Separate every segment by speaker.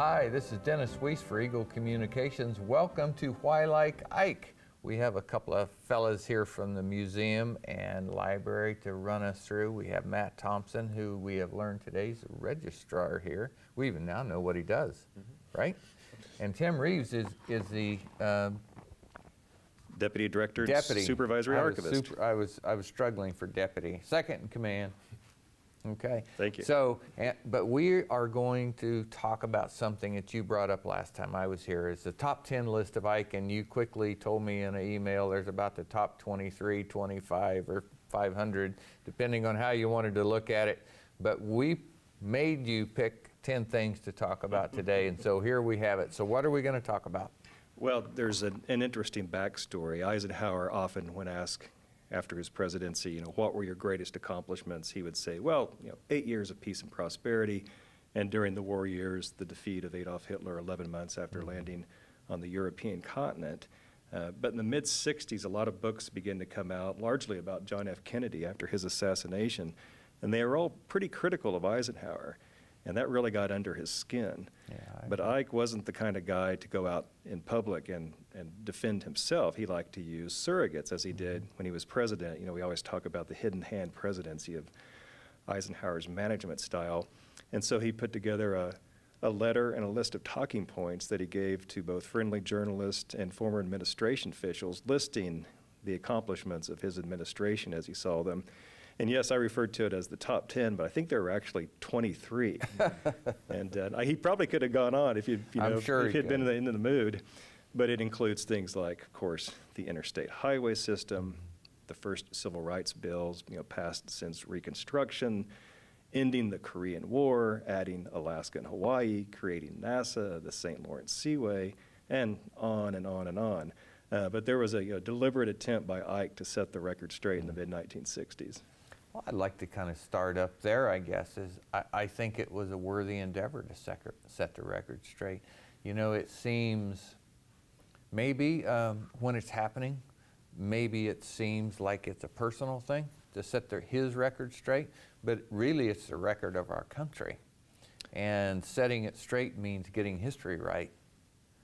Speaker 1: Hi, this is Dennis Weiss for Eagle Communications. Welcome to Why Like Ike. We have a couple of fellas here from the museum and library to run us through. We have Matt Thompson, who we have learned today is a registrar here. We even now know what he does, right? And Tim Reeves is the
Speaker 2: Deputy Director, Supervisory Archivist.
Speaker 1: I was struggling for deputy, second in command. Okay.
Speaker 2: Thank you.
Speaker 1: So, but we are going to talk about something that you brought up last time I was here. It's the top 10 list of Ike, and you quickly told me in an email there's about the top 23, 25, or 500, depending on how you wanted to look at it. But we made you pick 10 things to talk about today, and so here we have it. So what are we going to talk about?
Speaker 2: Well, there's an interesting backstory. Eisenhower often, when asked after his presidency, what were your greatest accomplishments, he would say, well, 8 years of peace and prosperity, and during the war years, the defeat of Adolf Hitler 11 months after landing on the European continent. But in the mid-'60s, a lot of books began to come out, largely about John F. Kennedy after his assassination, and they were all pretty critical of Eisenhower, and that really got under his skin. Yeah, but Ike wasn't the kind of guy to go out in public and defend himself. He liked to use surrogates, as he did when he was president. We always talk about the hidden hand presidency of Eisenhower's management style. And so he put together a letter and a list of talking points that he gave to both friendly journalists and former administration officials, listing the accomplishments of his administration as he saw them. And yes, I referred to it as the top 10, but I think there were actually 23. And he probably could have gone on if he'd been in the mood. But it includes things like, of course, the interstate highway system, the first civil rights bills, passed since Reconstruction, ending the Korean War, adding Alaska and Hawaii, creating NASA, the St. Lawrence Seaway, and on and on and on. But there was a deliberate attempt by Ike to set the record straight in the mid-1960s.
Speaker 1: Well, I'd like to kind of start up there, I guess. I think it was a worthy endeavor to set the record straight. It seems, maybe when it's happening, maybe it seems like it's a personal thing to set his record straight, but really it's the record of our country. And setting it straight means getting history right.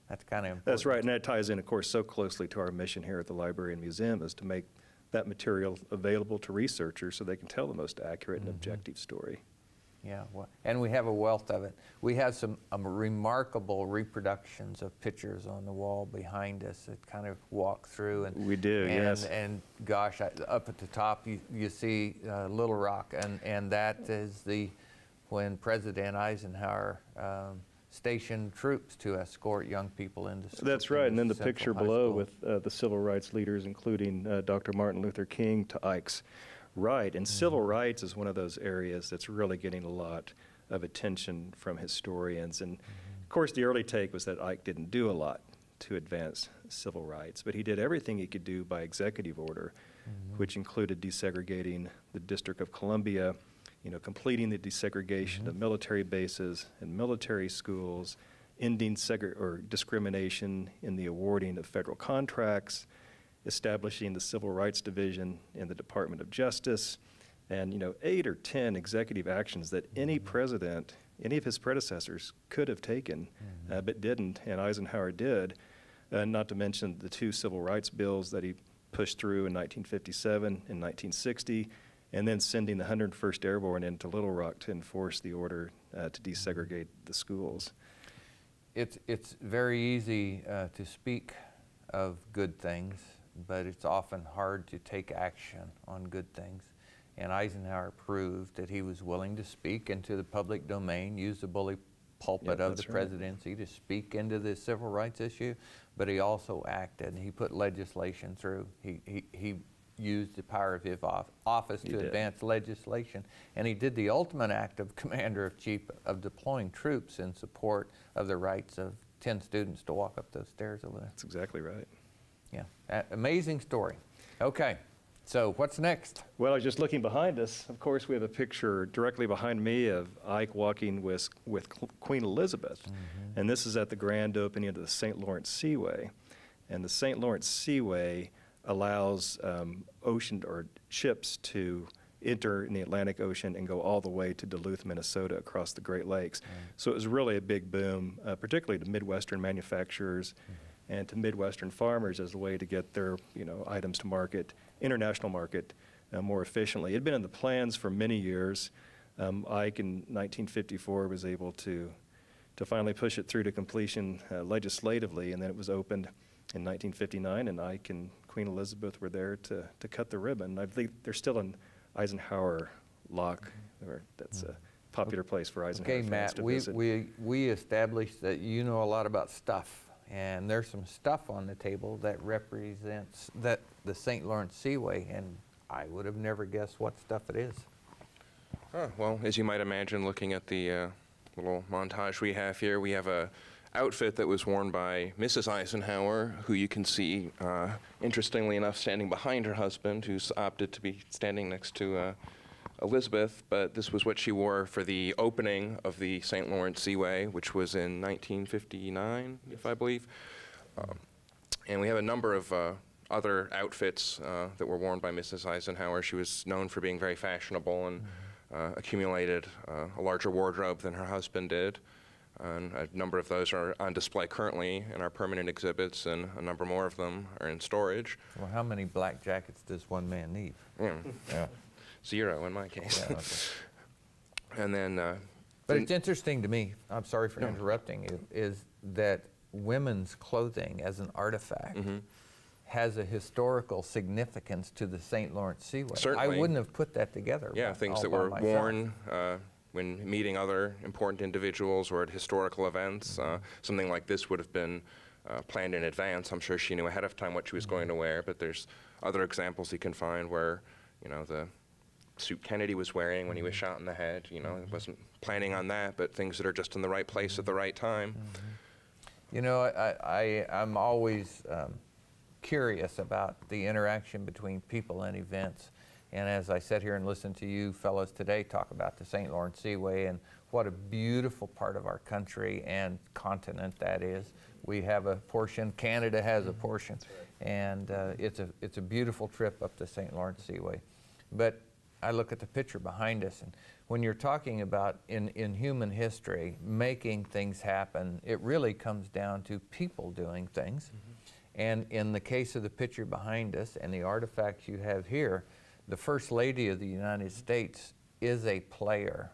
Speaker 1: That's kind of important. That's
Speaker 2: right, and that ties in, of course, so closely to our mission here at the Library and Museum, is to make that material available to researchers so they can tell the most accurate and objective story.
Speaker 1: Yeah, well, and we have a wealth of it. We have some remarkable reproductions of pictures on the wall behind us that kind of walk through. And
Speaker 2: we do, yes.
Speaker 1: And gosh, up at the top you see Little Rock, and that is when President Eisenhower stationed troops to escort young people into schools.
Speaker 2: That's right, and then the picture below with the civil rights leaders, including Dr. Martin Luther King, to Ike's right. And civil rights is one of those areas that's really getting a lot of attention from historians. And of course, the early take was that Ike didn't do a lot to advance civil rights, but he did everything he could do by executive order, which included desegregating the District of Columbia, completing the desegregation of military bases and military schools, ending discrimination in the awarding of federal contracts, establishing the Civil Rights Division in the Department of Justice, and 8 or 10 executive actions that any president, any of his predecessors could have taken, but didn't, and Eisenhower did, not to mention the 2 civil rights bills that he pushed through in 1957 and 1960, and then sending the 101st Airborne into Little Rock to enforce the order to desegregate the schools.
Speaker 1: It's very easy to speak of good things, but it's often hard to take action on good things. And Eisenhower proved that he was willing to speak into the public domain, use the bully pulpit of the presidency to speak into the civil rights issue, but he also acted, and he put legislation through. He used the power of his office to advance legislation, and he did the ultimate act of Commander-in-Chief of deploying troops in support of the rights of 10 students to walk up those stairs over there.
Speaker 2: That's exactly right.
Speaker 1: Yeah, amazing story. Okay, so what's next?
Speaker 2: Well, I was just looking behind us. Of course, we have a picture directly behind me of Ike walking with Queen Elizabeth, and this is at the grand opening of the St. Lawrence Seaway. And the St. Lawrence Seaway allows ocean or ships to enter in the Atlantic Ocean and go all the way to Duluth, Minnesota, across the Great Lakes. So it was really a big boom, particularly to Midwestern manufacturers and to Midwestern farmers as a way to get their items to market, international market, more efficiently. It had been in the plans for many years. Ike in 1954 was able to finally push it through to completion legislatively, and then it was opened in 1959, and Ike and Queen Elizabeth were there to cut the ribbon. I believe there's still an Eisenhower lock, or that's a popular place for Eisenhower fans to visit.
Speaker 1: We established that you know a lot about stuff, and there's some stuff on the table that represents the St. Lawrence Seaway, and I would have never guessed what stuff it is.
Speaker 3: Well, as you might imagine, looking at the little montage we have here, we have a outfit that was worn by Mrs. Eisenhower, who you can see, interestingly enough, standing behind her husband, who's opted to be standing next to Elizabeth. But this was what she wore for the opening of the St. Lawrence Seaway, which was in 1959, if I believe. And we have a number of other outfits that were worn by Mrs. Eisenhower. She was known for being very fashionable and accumulated a larger wardrobe than her husband did. And a number of those are on display currently in our permanent exhibits, and a number more of them are in storage.
Speaker 1: Well, how many black jackets does one man need?
Speaker 3: Yeah. 0 in my case.
Speaker 1: Yeah, okay.
Speaker 3: And then...
Speaker 1: but it's interesting to me, I'm sorry for interrupting you, is that women's clothing as an artifact has a historical significance to the St. Lawrence Seaway.
Speaker 3: Certainly.
Speaker 1: I wouldn't have put that together.
Speaker 3: Yeah, things that were worn when meeting other important individuals or at historical events. Something like this would have been planned in advance. I'm sure she knew ahead of time what she was going to wear, but there's other examples you can find where, the suit Kennedy was wearing when he was shot in the head, he wasn't planning on that, but things that are just in the right place at the right time.
Speaker 1: I'm always curious about the interaction between people and events. And as I sit here and listen to you fellows today talk about the St. Lawrence Seaway and what a beautiful part of our country and continent that is. We have a portion, Canada has a portion, and it's a beautiful trip up the St. Lawrence Seaway. But I look at the picture behind us, and when you're talking about in human history, making things happen, it really comes down to people doing things. And in the case of the picture behind us and the artifacts you have here, the First Lady of the United States is a player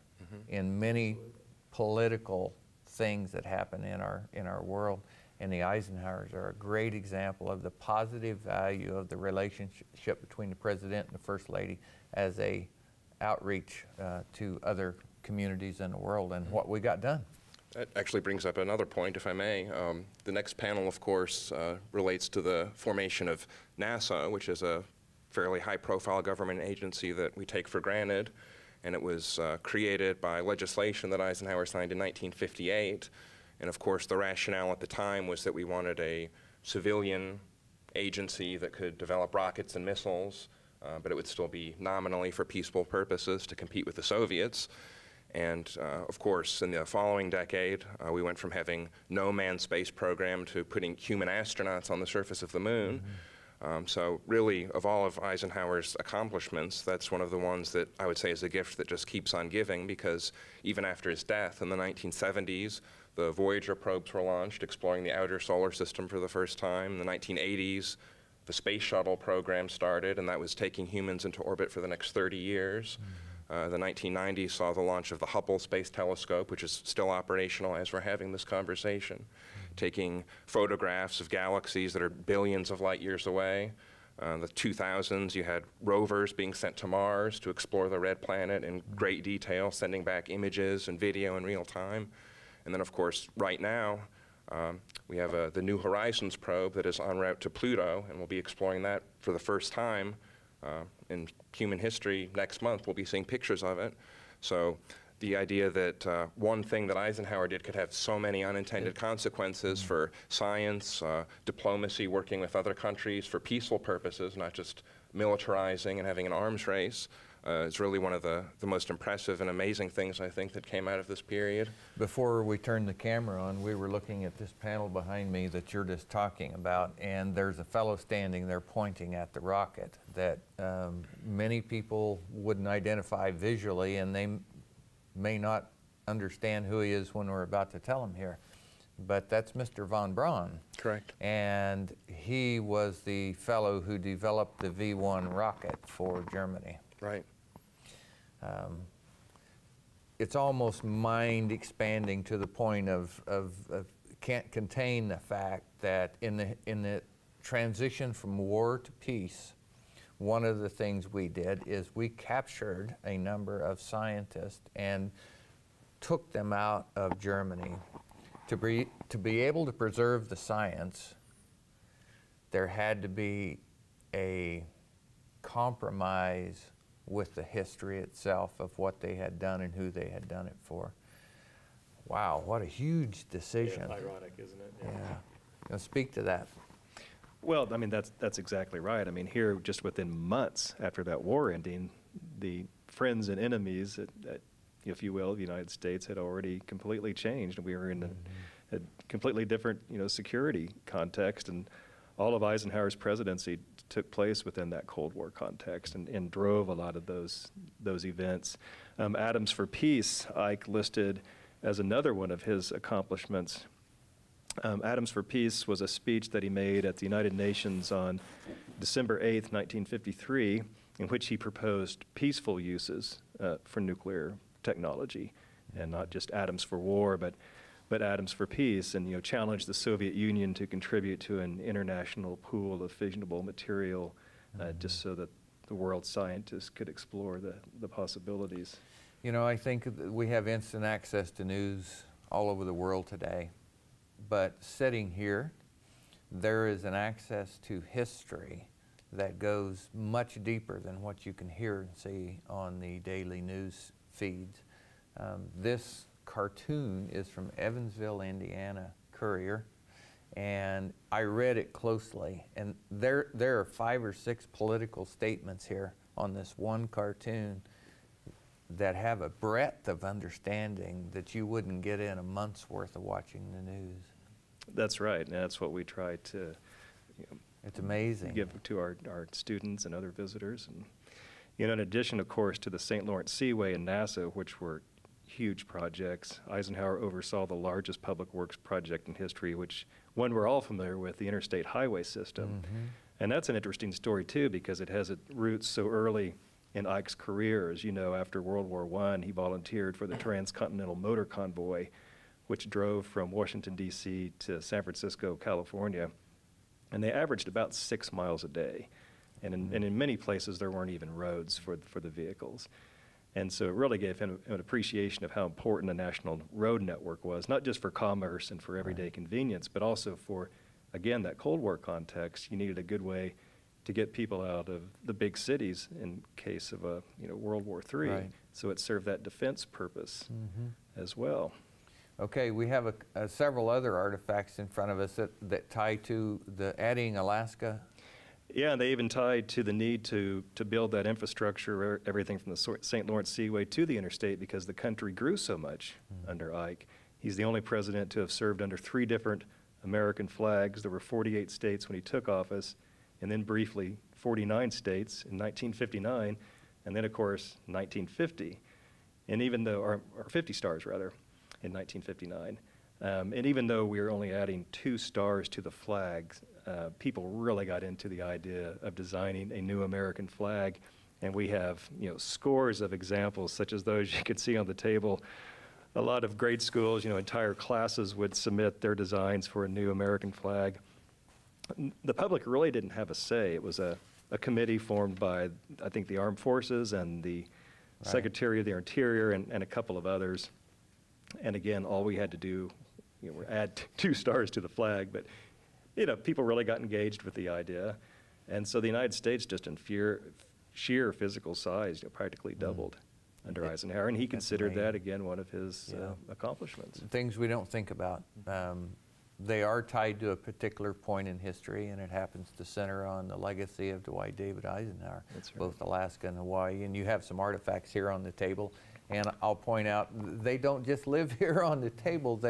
Speaker 1: in many political things that happen in our world. And the Eisenhowers are a great example of the positive value of the relationship between the President and the First Lady as a outreach to other communities in the world and what we got done.
Speaker 3: That actually brings up another point, if I may. The next panel, of course, relates to the formation of NASA, which is a fairly high-profile government agency that we take for granted. And it was created by legislation that Eisenhower signed in 1958. And of course, the rationale at the time was that we wanted a civilian agency that could develop rockets and missiles, but it would still be nominally for peaceful purposes to compete with the Soviets. And of course, in the following decade, we went from having no manned space program to putting human astronauts on the surface of the moon. So really, of all of Eisenhower's accomplishments, that's one of the ones that I would say is a gift that just keeps on giving, because even after his death in the 1970s, the Voyager probes were launched, exploring the outer solar system for the first time. In the 1980s, the space shuttle program started, and that was taking humans into orbit for the next 30 years. The 1990s saw the launch of the Hubble Space Telescope, which is still operational as we're having this conversation, taking photographs of galaxies that are billions of light years away. The 2000s, you had rovers being sent to Mars to explore the red planet in great detail, sending back images and video in real time. And then, of course, right now, we have the New Horizons probe that is en route to Pluto, and we'll be exploring that for the first time in human history. Next month, we'll be seeing pictures of it. So the idea that one thing that Eisenhower did could have so many unintended consequences for science, diplomacy, working with other countries for peaceful purposes, not just militarizing and having an arms race, is really one of the most impressive and amazing things, I think, that came out of this period.
Speaker 1: Before we turned the camera on, we were looking at this panel behind me that you're just talking about, and there's a fellow standing there pointing at the rocket that many people wouldn't identify visually, and they may not understand who he is when we're about to tell him here. But that's Mr. von Braun.
Speaker 3: Correct.
Speaker 1: And he was the fellow who developed the V-1 rocket for Germany.
Speaker 3: Right.
Speaker 1: It's almost mind-expanding to the point of can't contain the fact that in the transition from war to peace, one of the things we did is we captured a number of scientists and took them out of Germany. To be able to preserve the science, there had to be a compromise with the history itself of what they had done and who they had done it for. Wow, what a huge decision.
Speaker 2: Yeah, ironic, isn't it?
Speaker 1: Yeah. Now speak to that.
Speaker 2: Well, I mean, that's exactly right. I mean, here, just within months after that war ending, the friends and enemies, if you will, of the United States had already completely changed. We were in a completely different, security context, and all of Eisenhower's presidency took place within that Cold War context and drove a lot of those events. Atoms for Peace, Ike listed as another one of his accomplishments. Atoms for Peace was a speech that he made at the United Nations on December 8th, 1953, in which he proposed peaceful uses for nuclear technology, and not just atoms for war, but atoms for peace, and challenged the Soviet Union to contribute to an international pool of fissionable material, just so that the world's scientists could explore the possibilities.
Speaker 1: I think we have instant access to news all over the world today, but sitting here, there is an access to history that goes much deeper than what you can hear and see on the daily news feeds. This cartoon is from Evansville, Indiana Courier, and I read it closely, and there are 5 or 6 political statements here on this one cartoon that have a breadth of understanding that you wouldn't get in a month's worth of watching the news.
Speaker 2: That's right, and that's what we try to
Speaker 1: it's amazing.
Speaker 2: Give to our students and other visitors. And in addition, of course, to the St. Lawrence Seaway and NASA, which were huge projects, Eisenhower oversaw the largest public works project in history, which one we're all familiar with, the interstate highway system. And that's an interesting story too, because it has its roots so early in Ike's career. As you know, after World War I, he volunteered for the Transcontinental Motor Convoy, which drove from Washington, D.C. to San Francisco, California. And they averaged about 6 miles a day. And in many places, there weren't even roads for the vehicles. And so it really gave him an appreciation of how important the national road network was, not just for commerce and for everyday convenience, but also for, again, that Cold War context. You needed a good way to get people out of the big cities in case of a World War III.
Speaker 1: Right.
Speaker 2: So it served that defense purpose as well.
Speaker 1: Okay, we have several other artifacts in front of us that tie to the adding Alaska.
Speaker 2: Yeah, and they even tied to the need to build that infrastructure, everything from the St. Lawrence Seaway to the interstate, because the country grew so much under Ike. He's the only president to have served under 3 different American flags. There were 48 states when he took office, and then briefly 49 states in 1959, and then, of course, 1950. And even though, or 50 stars, rather, in 1959. And even though we were only adding 2 stars to the flag, people really got into the idea of designing a new American flag. And we have, scores of examples, such as those you could see on the table. A lot of grade schools, entire classes would submit their designs for a new American flag. The public really didn't have a say. It was a committee formed by, I think, the Armed Forces and the Secretary of the Interior and a couple of others. And again, all we had to do, were add 2 stars to the flag. But, people really got engaged with the idea. And so the United States, just in sheer physical size, practically doubled under Eisenhower. And he considered that, again, one of his accomplishments.
Speaker 1: Things we don't think about. they are tied to a particular point in history, and it happens to center on the legacy of Dwight David Eisenhower,
Speaker 2: That's right.
Speaker 1: both Alaska and Hawaii. And you have some artifacts here on the table, and I'll point out they don't just live here on the table.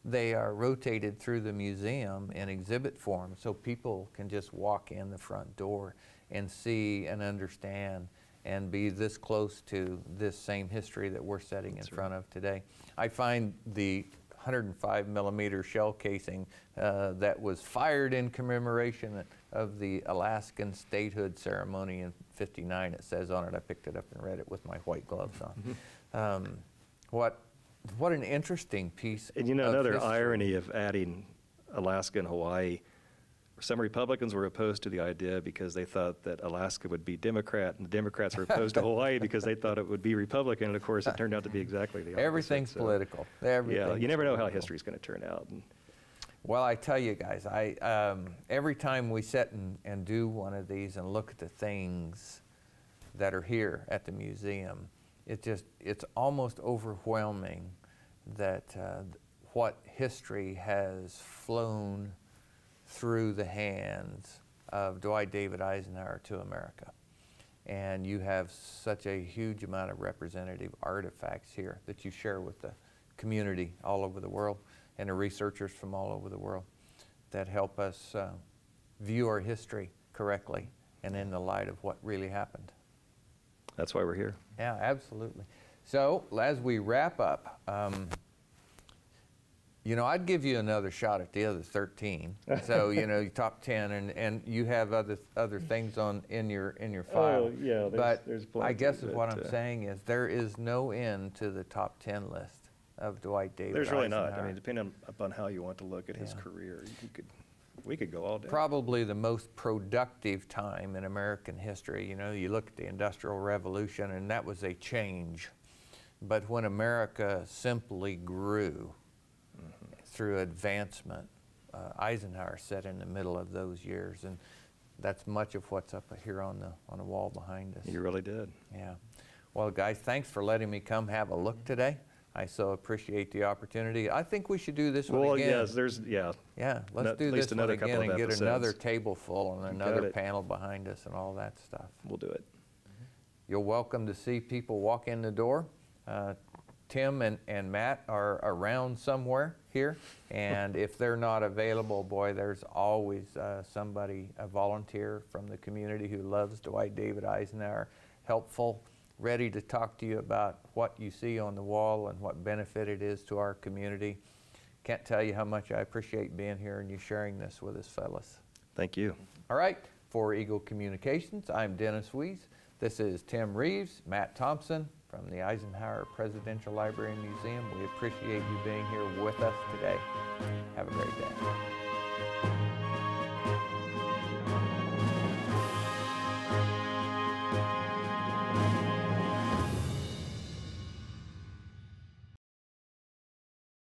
Speaker 1: They are rotated through the museum in exhibit form, so people can just walk in the front door and see and understand and be this close to this same history that we're setting in front of today. I find the 105 millimeter shell casing that was fired in commemoration of the Alaskan statehood ceremony in '59. It says on it, I picked it up and read it with my white gloves on. What an interesting piece.
Speaker 2: And you know,
Speaker 1: of
Speaker 2: another
Speaker 1: history.
Speaker 2: irony of adding Alaska and Hawaii, some Republicans were opposed to the idea because they thought that Alaska would be Democrat, and the Democrats were opposed to Hawaii because they thought it would be Republican, and of course it turned out to be exactly the opposite.
Speaker 1: Everything's political. Everything.
Speaker 2: Yeah, you never know how history's going to turn out.
Speaker 1: Well, I tell you guys, every time we sit and do one of these and look at the things that are here at the museum, it's almost overwhelming that what history has flown through the hands of Dwight David Eisenhower to America. And you have such a huge amount of representative artifacts here that you share with the community all over the world and the researchers from all over the world that help us view our history correctly and in the light of what really happened.
Speaker 2: That's why we're here.
Speaker 1: Yeah, absolutely. So as we wrap up, you know, I'd give you another shot at the other 13. So, you know, top 10, and you have other things in your file.
Speaker 2: Oh, yeah,
Speaker 1: but
Speaker 2: there's plenty.
Speaker 1: I guess what I'm saying is there is no end to the top 10 list of Dwight David
Speaker 2: There's really
Speaker 1: Eisenhower.
Speaker 2: not. I mean, depending upon how you want to look at his career, we could go all day.
Speaker 1: Probably the most productive time in American history. You know, you look at the Industrial Revolution, and that was a change. But when America simply grew through advancement, Eisenhower sat in the middle of those years, and that's much of what's up here on the wall behind us.
Speaker 2: You really did.
Speaker 1: Yeah. Well, guys, thanks for letting me come have a look today. I so appreciate the opportunity. I think we should do this one
Speaker 2: Well,
Speaker 1: again.
Speaker 2: yes,
Speaker 1: Yeah, let's
Speaker 2: at
Speaker 1: do
Speaker 2: least
Speaker 1: this one
Speaker 2: another couple
Speaker 1: again
Speaker 2: of
Speaker 1: and get
Speaker 2: episodes.
Speaker 1: another table full and
Speaker 2: You got
Speaker 1: another
Speaker 2: it.
Speaker 1: panel behind us and all that stuff.
Speaker 2: We'll do it.
Speaker 1: You're welcome to see people walk in the door. Tim and Matt are around somewhere here, and if they're not available, boy, there's always somebody, a volunteer from the community who loves Dwight David Eisenhower, helpful, ready to talk to you about what you see on the wall and what benefit it is to our community. Can't tell you how much I appreciate being here and you sharing this with us, fellas.
Speaker 2: Thank you.
Speaker 1: All right, for Eagle Communications, I'm Dennis Weiss. This is Tim Reeves, Matt Thompson from the Eisenhower Presidential Library and Museum. We appreciate you being here with us today. Have a great day.